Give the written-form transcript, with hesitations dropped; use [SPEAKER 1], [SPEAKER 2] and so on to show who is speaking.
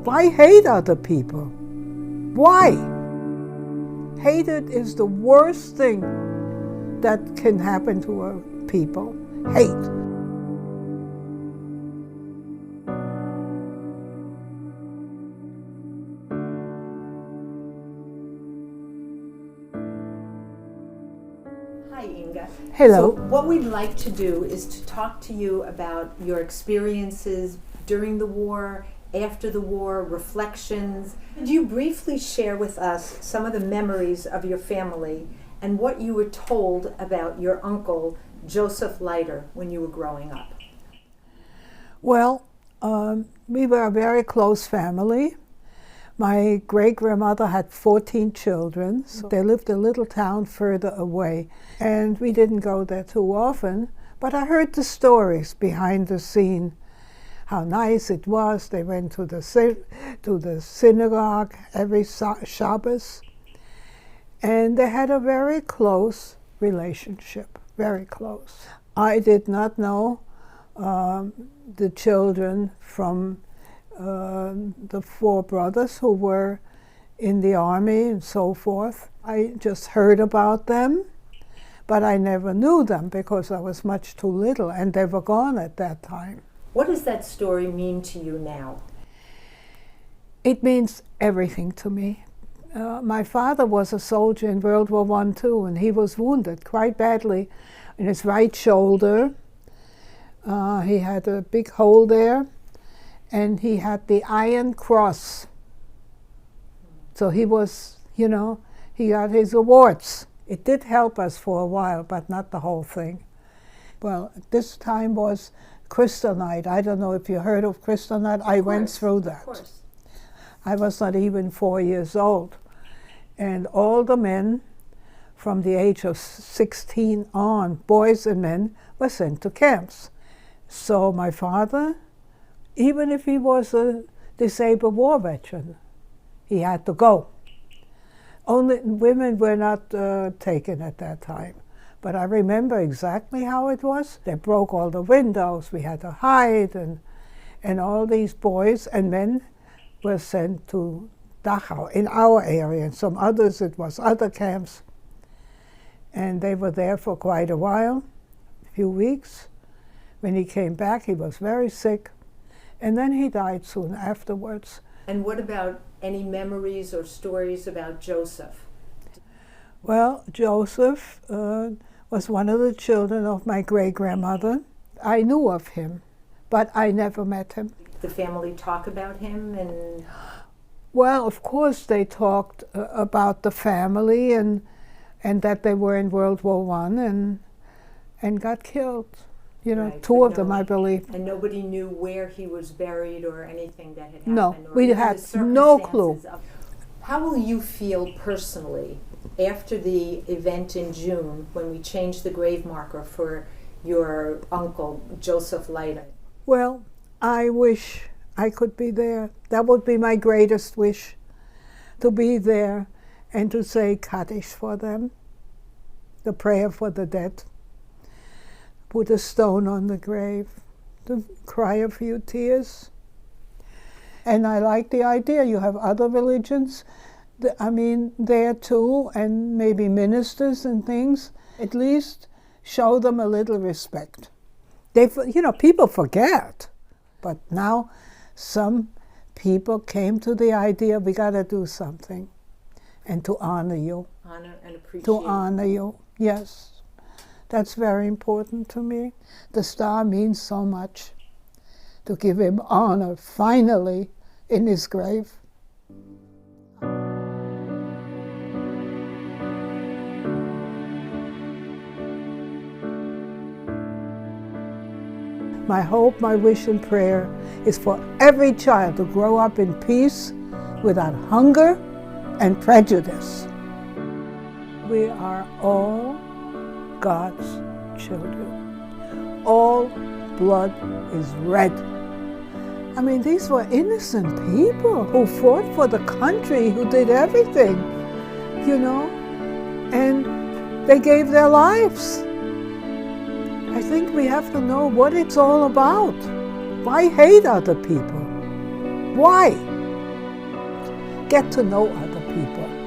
[SPEAKER 1] Why hate other people? Why? Hatred is the worst thing that can happen to a people. Hate.
[SPEAKER 2] Hi, Inge.
[SPEAKER 1] Hello.
[SPEAKER 2] So what we'd like to do is to talk to you about your experiences during the war, after the war, reflections. Could you briefly share with us some of the memories of your family and what you were told about your uncle, Josef Leiter, when you were growing up?
[SPEAKER 1] Well, we were a very close family. My great-grandmother had 14 children. So they lived a little town further away. And we didn't go there too often, but I heard the stories behind the scene, how nice it was. They went to the synagogue every Shabbos. And they had a very close relationship, very close. I did not know the children from the 4 brothers who were in the army and so forth. I just heard about them, but I never knew them because I was much too little and they were gone at that time.
[SPEAKER 2] What does that story mean to you now?
[SPEAKER 1] It means everything to me. My father was a soldier in World War I too, and he was wounded quite badly in his right shoulder. He had a big hole there, and he had the Iron Cross. So he was, he got his awards. It did help us for a while, but not the whole thing. Well, this time was Kristallnacht. I don't know if you heard of Kristallnacht. I went through that.
[SPEAKER 2] Of course.
[SPEAKER 1] I was not even 4 years old. And all the men from the age of 16 on, boys and men, were sent to camps. So my father, even if he was a disabled war veteran, he had to go. Only women were not taken at that time. But I remember exactly how it was. They broke all the windows, we had to hide, and all these boys and men were sent to Dachau in our area, and some others it was other camps. And they were there for quite a while, a few weeks. When he came back, he was very sick, and then he died soon afterwards.
[SPEAKER 2] And what about any memories or stories about Josef?
[SPEAKER 1] Well, Josef was one of the children of my great-grandmother. I knew of him, but I never met him.
[SPEAKER 2] The family talk about him and...
[SPEAKER 1] Well, of course they talked about the family and that they were in World War I and got killed.
[SPEAKER 2] Right,
[SPEAKER 1] 2 of them, I believe.
[SPEAKER 2] And nobody knew where he was buried or anything that had happened?
[SPEAKER 1] No,
[SPEAKER 2] or
[SPEAKER 1] we had no clue.
[SPEAKER 2] How will you feel personally after the event in June when we changed the grave marker for your uncle, Josef Leiter?
[SPEAKER 1] Well, I wish I could be there. That would be my greatest wish, to be there and to say Kaddish for them, the prayer for the dead. Put a stone on the grave, to cry a few tears. And I like the idea. You have other religions, there too, and maybe ministers and things. At least show them a little respect. People forget. But now some people came to the idea, we got to do something, and to honor you.
[SPEAKER 2] Honor and appreciate.
[SPEAKER 1] To honor you, yes. That's very important to me. The star means so much. To give him honor, finally, in his grave. My hope, my wish and prayer is for every child to grow up in peace without hunger and prejudice. We are all God's children. All blood is red. These were innocent people who fought for the country, who did everything, and they gave their lives. I think we have to know what it's all about. Why hate other people? Why? get to know other people.